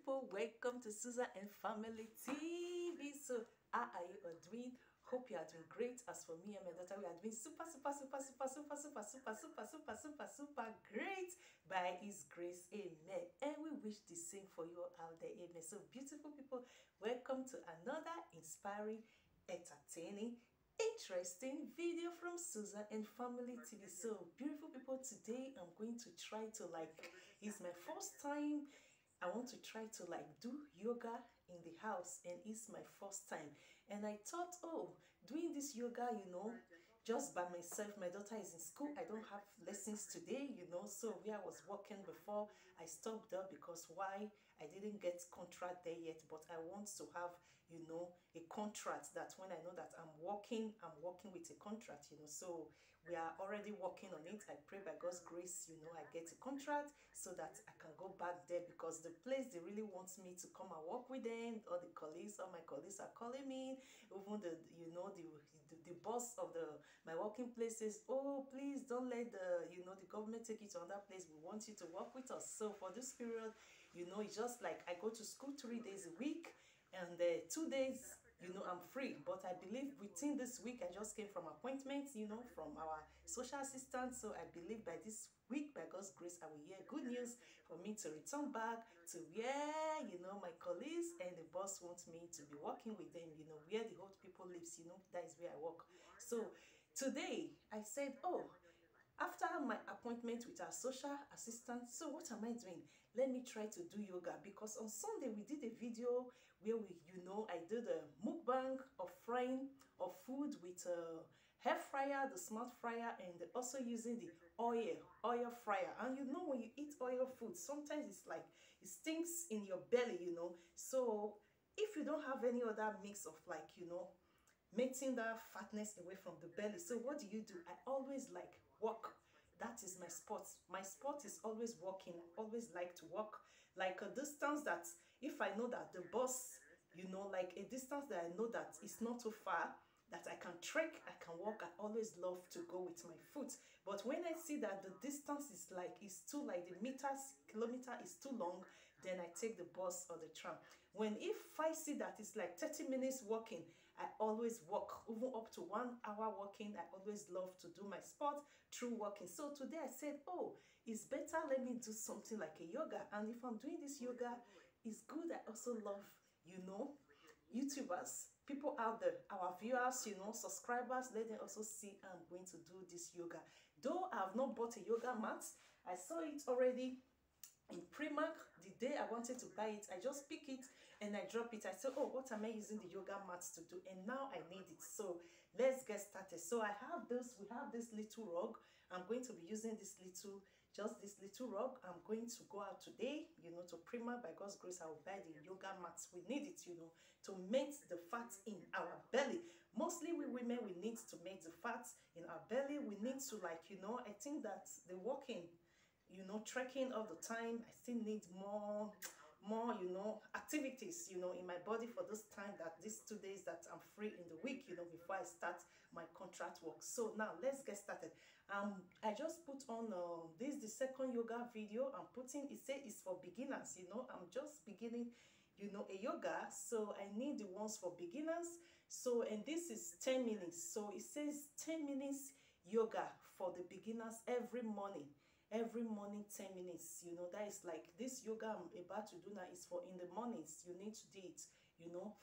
people, welcome to Susan and Family TV. So how are you all doing? Hope you are doing great. As for me and my daughter, we are doing super great by his grace. Amen. And we wish the same for you all out there. Amen. So beautiful people, welcome to another inspiring, entertaining, interesting video from Susan and Family TV. So beautiful people, today I'm going to try to it's my first time. I want to try to do yoga in the house, and it's my first time. And I thought, oh, doing this yoga, just by myself. My daughter is in school. I don't have lessons today, so where I was working before, I stopped there because why? I didn't get contract there yet, but I want to have, a contract that when I know that I'm working with a contract, so we are already working on it. I pray by God's grace, I get a contract so that I can go back there, because the place they really want me to come and work with them. All my colleagues are calling me. Even the boss of my working place says, oh, please don't let the government take you to another place. We want you to work with us. So for this period, it's just like I go to school 3 days a week, and 2 days I'm free. But I believe within this week, I just came from appointments, from our social assistant. So I believe by this week, by God's grace, I will hear good news for me to return back to where, my colleagues and the boss wants me to be working with them, where the old people lives, that is where I work. So today I said, oh, after my appointment with our social assistant, so what am I doing? Let me try to do yoga, because on Sunday we did a video where I did a mukbang of frying of food with a hair fryer, the smart fryer, and also using the oil fryer. And when you eat oil food, sometimes it's like it stinks in your belly, So if you don't have any other mix of making that fatness away from the belly, so what do? I always walk. That is my sport. My sport is always walking. I always like to walk like a distance that, if I know that the bus, like a distance that I know that it's not too far, that I can trek, I can walk. I always love to go with my foot. But when I see that the distance is the kilometer is too long, then I take the bus or the tram. If I see that it's like 30 minutes walking, I always walk, even up to 1 hour walking. I always love to do my sport through walking. So today I said, oh, it's better, let me do something like a yoga. And if I'm doing this yoga, it's good. I also love, YouTubers, people out there, our viewers, subscribers, let them also see I'm going to do this yoga. Though I have not bought a yoga mat, I saw it already in Primark. The day I wanted to buy it, I just pick it and I drop it. I said, oh, what am I using the yoga mat to do? And now I need it. So let's get started. So we have this little rug. I'm going to be using this little rug. I'm going to go out today, to Primark. By God's grace, I will buy the yoga mats. We need it, to melt the fat in our belly. Mostly we women, we need to melt the fat in our belly. We need to I think that the walking, trekking all the time, I still need more activities, in my body for this time, that these 2 days that I'm free in the week, before I start my contract work. So now let's get started. I just put on this the second yoga video I'm putting. It says it's for beginners. I'm just beginning a yoga, so I need the ones for beginners. So, and this is 10 minutes. So it says 10 minutes yoga for the beginners every morning. 10 minutes. That is like this yoga I'm about to do now is for in the mornings. You need to do it,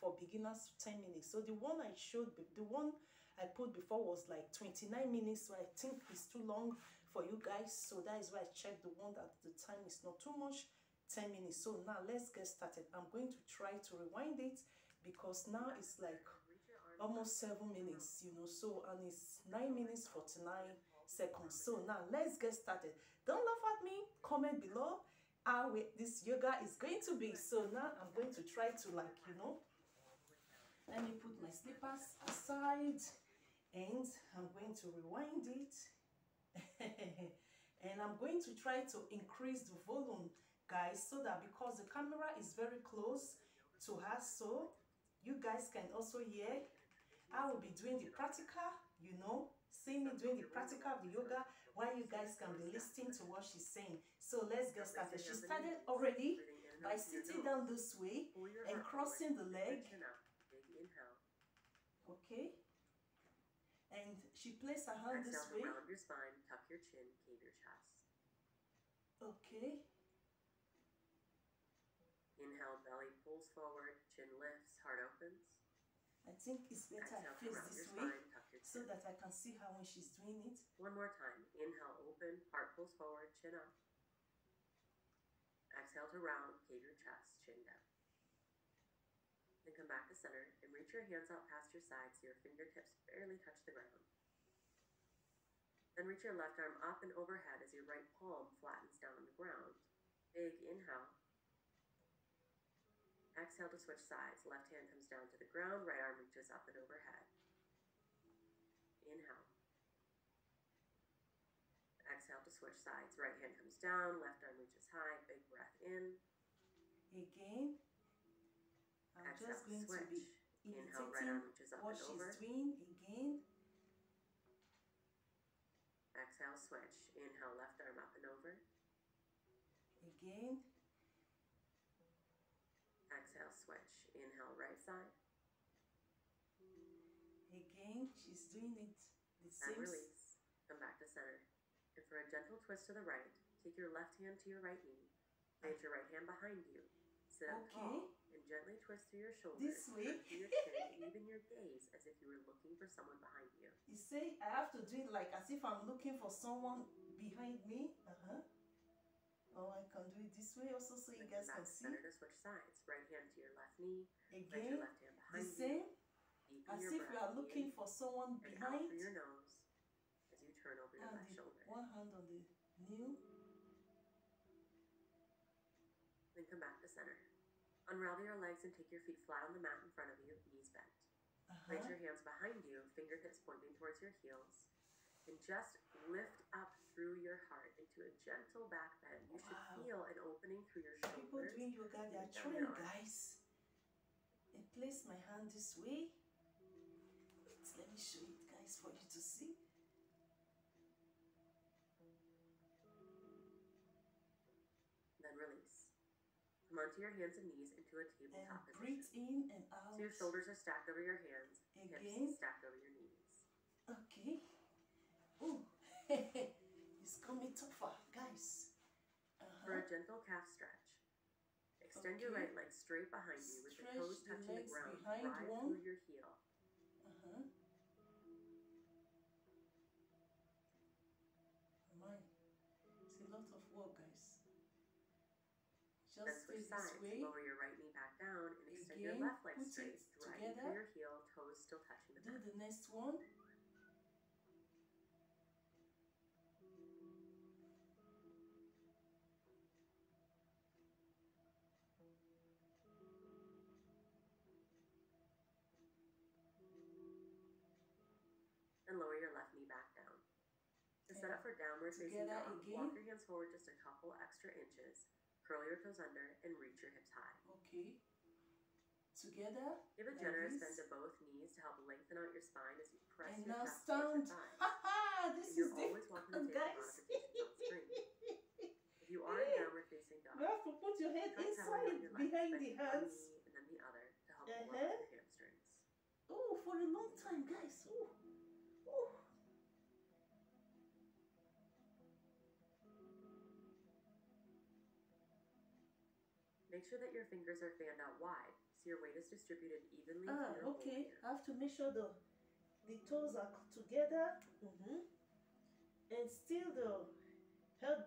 for beginners, 10 minutes. So the one I put before was like 29 minutes, so I think it's too long for you guys. So that is why I checked the one that the time is not too much, 10 minutes. So now let's get started. I'm going to try to rewind it, because now it's like almost 7 minutes, so, and it's 9 minutes 49 seconds. So now let's get started. Don't laugh at me. Comment below how this yoga is going to be. So now I'm going to try to let me put my slippers aside, and I'm going to rewind it. And I'm going to try to increase the volume, guys, so that, because the camera is very close to her, so you guys can also hear. I will be doing the practical, see me doing the practical of the yoga, while you guys can be listening to what she's saying. So let's get started. She started already. by sitting down this way and crossing the leg. Big inhale. Okay. And she placed her hand this way. Exhale to round your spine, tuck your chin, cave your chest. Okay. Inhale, belly pulls forward, chin lifts, heart opens. I think it's better I face this way so that I can see her when she's doing it. One more time. Inhale, open, heart pulls forward, chin up. Exhale to round, cave your chest, chin down. Then come back to center and reach your hands out past your sides so your fingertips barely touch the ground. Then reach your left arm up and overhead as your right palm flattens down on the ground. Big inhale. Exhale to switch sides. Left hand comes down to the ground, right arm reaches up and overhead. Inhale. Exhale to switch sides. Right hand comes down, left arm reaches high, big breath in. Again. I'm Exhale, just going switch. to be Inhale, right arm reaches up what and over. she's doing again. Exhale, switch. Inhale, left arm up and over. Again. Exhale, switch. Inhale, right side. Again, she's doing it the Then same. release. Come back to center. And for a gentle twist to the right, take your left hand to your right knee. Plant your right hand behind you. Sit up tall and gently twist through your shoulders. This way. Through your chin, even your gaze as if you were looking for someone behind you. You say I have to do it like as if I'm looking for someone behind me. Oh, I can do it this way also so you guys can see. Center to switch sides. Right hand to your left knee. Again, your left hand behind the same. You. As if you are looking for someone and behind. out through your nose as you turn over your left shoulder. One hand on the knee. Then come back to center. Unravel your legs and take your feet flat on the mat in front of you, knees bent. Place your hands behind you, fingertips pointing towards your heels. And just lift up through your heart into a gentle back bend. You should feel an opening through your shoulders. People doing yoga, they are trying, guys. And place my hand this way. Wait, let me show it, guys, for you to see. Then release. Come onto your hands and knees into a tabletop position. Breathe in and out. So your shoulders are stacked over your hands, hips stacked over your knees. Okay. Oh, it's coming tougher, guys. For a gentle calf stretch, extend your right leg straight behind you with the toes touching the ground, right through your heel. It's a lot of work, guys. Just stay this way. Lower your right knee back down and extend your left leg straight, right through your heel, toes still touching the ground. Do the next one. And lower your left knee back down. To set up for downward facing dog, walk your hands forward just a couple extra inches. Curl your toes under and reach your hips high. Okay. Together. Give a generous bend to both knees to help lengthen out your spine as you press and your now chest stand. Haha, this is difficult, guys. If you are in downward facing dog, you have to put your head inside behind the hands. And then the other to help warm up your hamstrings. Oh, for a long time, guys. Oh. Make sure that your fingers are fanned out wide, so your weight is distributed evenly through your whole hand. I have to make sure the toes are together. And still the head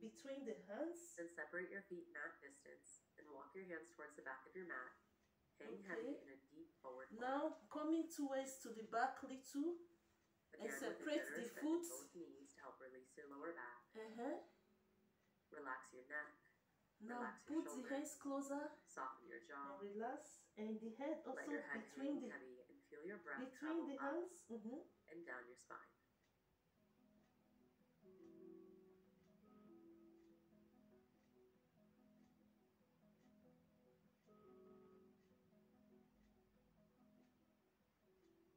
between the hands. Then separate your feet mat distance and walk your hands towards the back of your mat. Hang heavy in a deep forward fold. Now coming towards to the back little. Again, and separate the foot. Both knees to help release your lower back. Relax your neck. Now put the hands closer. Soften your jaw. And relax. And the head also Let your head between the heavy and feel your breath between the hands. And down your spine.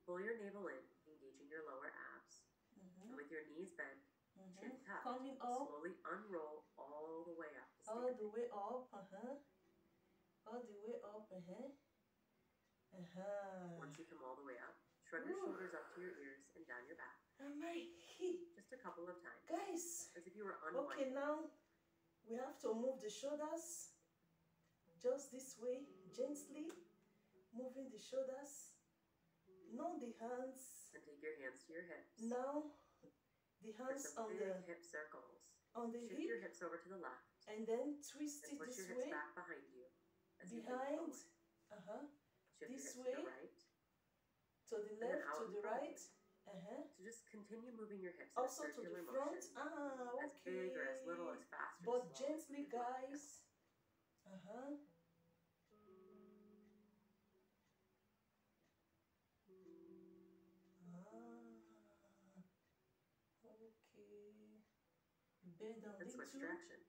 Pull your navel in, engaging your lower abs. And with your knees bent, chin tucked, coming up. slowly unroll all the way up. All the way up. Once you come all the way up, shrug your shoulders up to your ears and down your back. And my hip. Just a couple of times. Guys. As if you were unwinding. Okay, now we have to move the shoulders. Just this way, gently. Moving the shoulders. Now the hands. And take your hands to your hips. Now the hands on the hip circles. Shift your hips over to the left. And then twist it push this your hips way. back behind you. Behind. Shift this your hips way. To the right. To the left, to the right. So just continue moving your hips also in a to the circular front. motion. Okay. As big or as little, as fast or but slow. Gently, guys. Okay. Bend down and switch direction.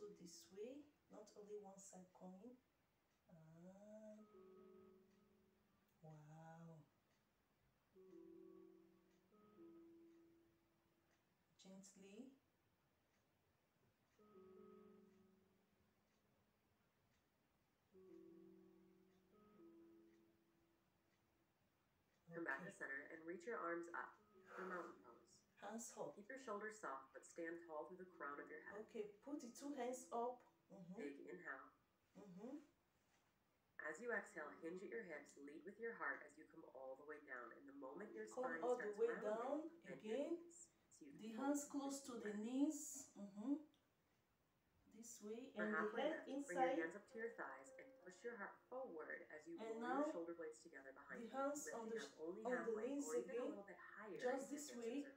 Also this way, not only one side coming. Wow. Gently. Come back to center and reach your arms up for mountain pose. Hands up. Keep your shoulders soft, but stand tall through the crown of your head. Okay, put the two hands up. Big inhale. As you exhale, hinge at your hips, lead with your heart as you come all the way down. And the moment your spine all starts the way rounding, down again. So the hands close to the knees. This way, and the head inside. Bring your hands up to your thighs and push your heart forward as you roll now, your shoulder blades together behind the hands you. on the halfway, knees or even again. a little bit higher. Just this way.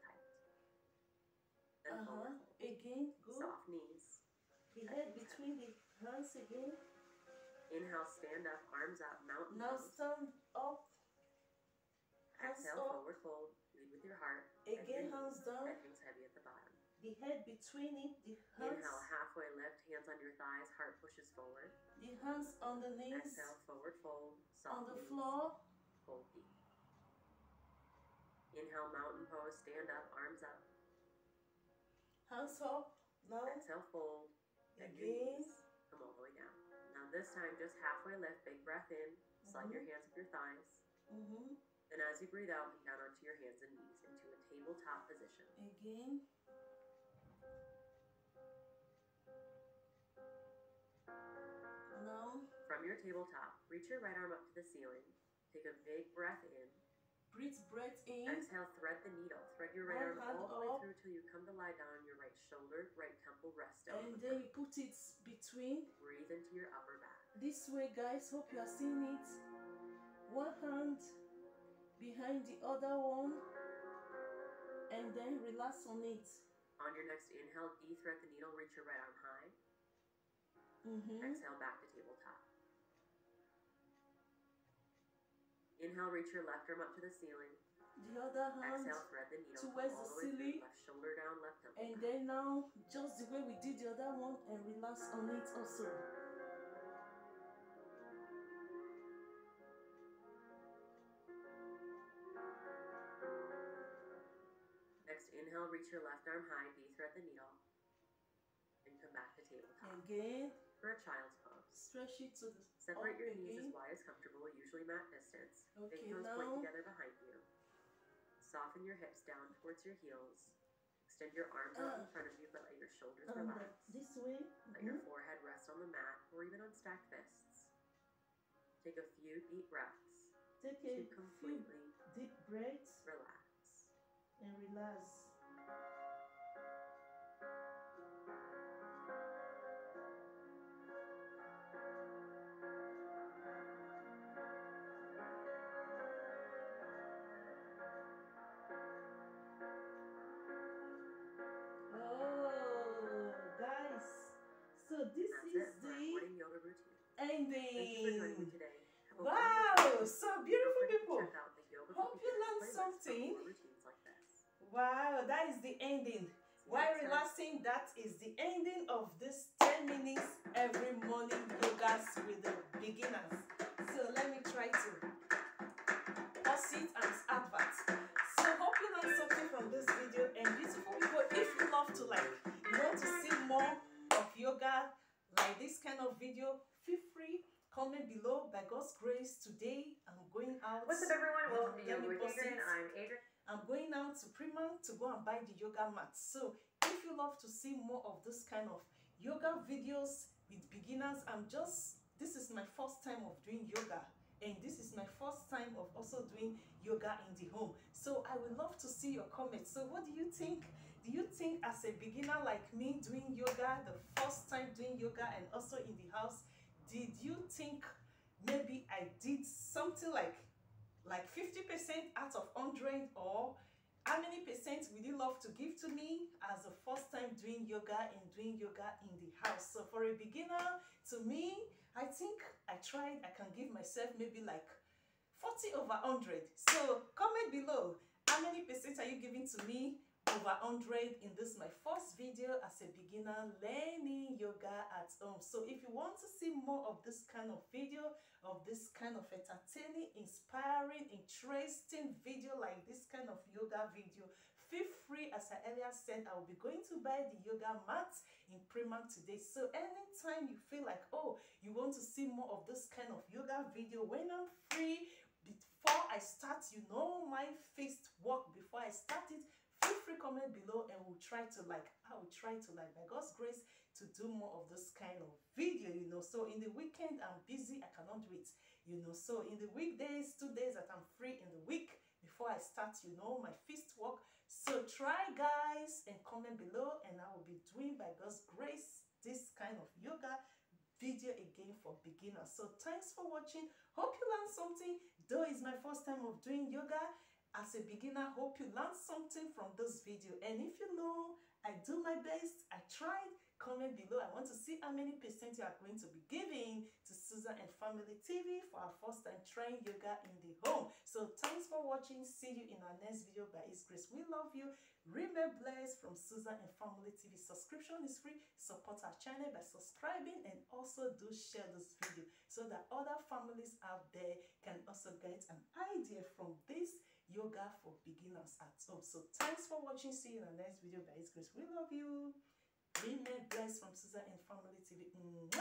Then forward. Again, good. Soft knees. The head between the hands again. Inhale, stand up, arms up, mountain now pose. Stand up. Hands Exhale, up. forward fold. Lead with your heart. Again, hands down. Head hangs heavy at the bottom. The head between it. The hands. Inhale, halfway lift, hands on your thighs, heart pushes forward. The hands on the knees. Exhale, forward fold. On the knees. floor. Hold deep. Inhale, mountain pose, stand up, arms up. Hands up. Now. Exhale, fold. Again. Come all the way down. Now this time, just halfway lift, big breath in. Slide your hands up your thighs. Then as you breathe out, come down onto your hands and knees into a tabletop position. Again. Now. From your tabletop, reach your right arm up to the ceiling. Take a big breath in. Breath in. Exhale, thread the needle. Thread your right arm all the way through till you come to lie down on your right shoulder, right temple, rest down. And then you put it between. Breathe into your upper back. This way, guys. Hope you are seeing it. One hand behind the other one. And then relax on it. On your next inhale, de-thread the needle. Reach your right arm high. Exhale, back to tabletop. Inhale, reach your left arm up to the ceiling. The other hand. Exhale, thread the needle towards all the the way ceiling. through. Left shoulder down, left temple. And then now, just the way we did the other one, and relax on it also. Next inhale, reach your left arm high, de-thread the needle, and come back to tabletop. Again. For a child's pose. Stretch it to the Separate your knees as wide as comfortable, usually mat distance. Okay, Big toes now. point together behind you. Soften your hips down towards your heels. Extend your arms out in front of you, but let your shoulders relax. This way. Let your forehead rest on the mat or even on stacked fists. Take a few deep breaths. Take a completely few deep breaths. Relax. And relax. So this is the yoga routine. Ending. Thank you for joining me today. Wow, so beautiful people. Check out the yoga Hope you learned something. Routines like this. Wow, that is the ending. While relaxing, that is the ending of this 10 minutes every morning yogas with the beginners. So let me try to pause it and advert. So hope you learned something from this video. And beautiful people, if you love to you want to see more of yoga by this kind of video, feel free, comment below. By God's grace, today I'm going out. What's up, everyone? Welcome to Yoga with pause Adrian. it. I'm Adrian. I'm going out to Primark to go and buy the yoga mat. So if you love to see more of this kind of yoga videos with beginners, this is my first time of doing yoga, and this is my first time of also doing yoga in the home. So I would love to see your comments. So what do you think? Do you think, as a beginner like me doing yoga, the first time doing yoga and also in the house, did you think maybe I did something like 50% out of 100, or how many percent would you love to give to me as the first time doing yoga and doing yoga in the house? So for a beginner, to me, I think I can give myself maybe like 40 over 100. So comment below, how many percent are you giving to me over 100 in this my first video as a beginner learning yoga at home? So if you want to see more of this kind of video, of this kind of entertaining, inspiring, interesting video like this kind of yoga video, feel free. As I earlier said, I will be going to buy the yoga mat in Primark today. So anytime you feel like, oh, you want to see more of this kind of yoga video when I'm free, before I start, my fist work before I start it, feel free, comment below, and I will try to by God's grace, to do more of this kind of video, So in the weekend, I'm busy, I cannot do it, So in the weekdays, 2 days that I'm free in the week, before I start, my fist work. So try, guys, and comment below, and I will be doing, by God's grace, this kind of yoga video again for beginners. So thanks for watching. Hope you learned something. Though it's my first time of doing yoga as a beginner, hope you learned something from this video. And if you know I do my best, I tried, comment below. I want to see how many percent you are going to be giving to Susan and Family TV for our first time trying yoga in the home. So thanks for watching. See you in our next video by His grace. We love you. Remain blessed from Susan and Family TV. Subscription is free. Support our channel by subscribing, and also do share this video so that other families out there can also get an idea from this yoga for beginners at home. So thanks for watching. See you in the next video by His grace. We love you. Remain blessed from Susan and Family TV. Mwah!